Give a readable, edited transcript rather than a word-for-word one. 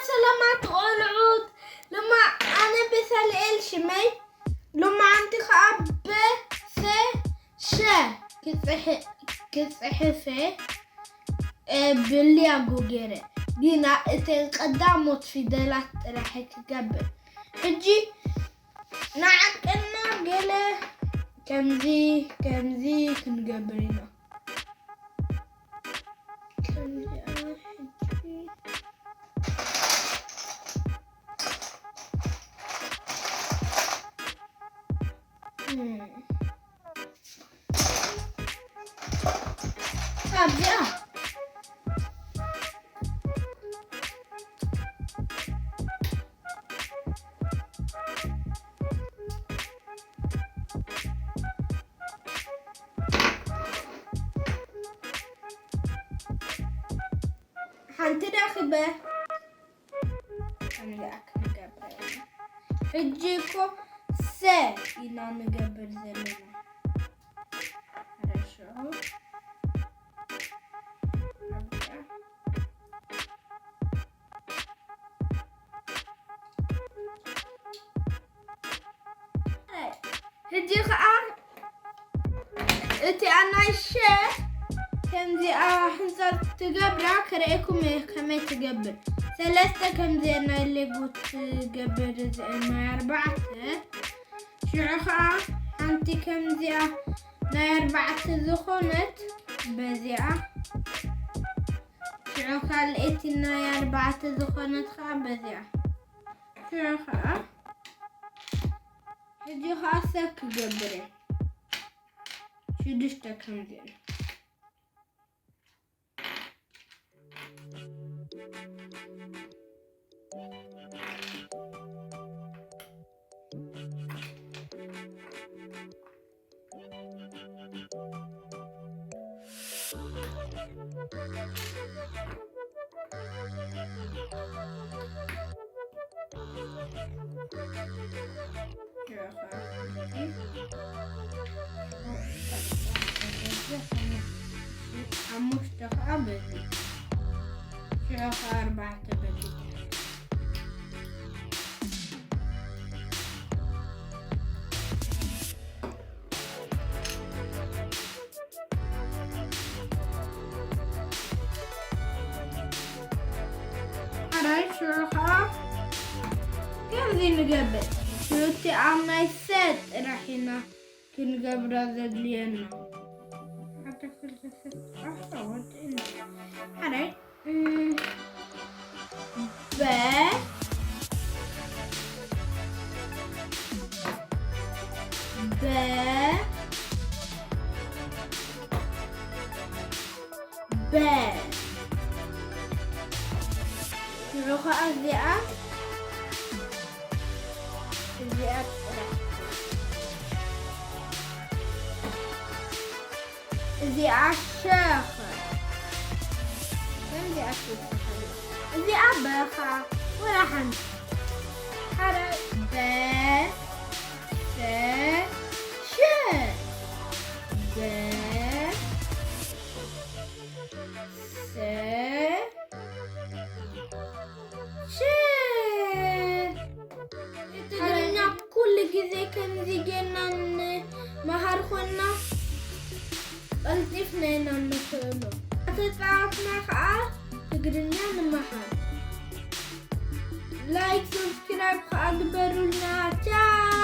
سلامات قلعود لما أنا بسأل شمي لما عندي خاب ب س ش كصحفة باللي أقول دينا قدامت فيدالات راح تقبل حجي نعقلنا قله كمزي كنقبلنا كمزي حجي أبدأ حنتي راخبة أنا نقبل حجيكو س إلى نقبل زلنا хорошо هدي خان انتي انا الشيخ كمزي حنزل تقبرا كرأيكم كما تقبر ثلاثة كمزي انا اللي قلت تقبر زي 4 شعخة انتي كمزي 4 زخونت بزيعة شعخة لقيتي 4 زخونت بزيعة شعخة هدي خاصك قبري شدشتا كمزي مشتق أبدي شوف 4 بدي هاي شوفها كم زي نقبل شوتي عمي ست راحينا كنقبل هذا لينا حتى كل ست أحوال هاي ب نروح أزياء زياء الشيخ زياء الشيخ زياء بخا ولا حن حرا ب س ش ب س حرنا كل جزء كان زيجنا مهار خنا قلتفنا نمثله تتعرفنا خا تقدرنا نمهار لايك سبسكرايب خا أكبرنا.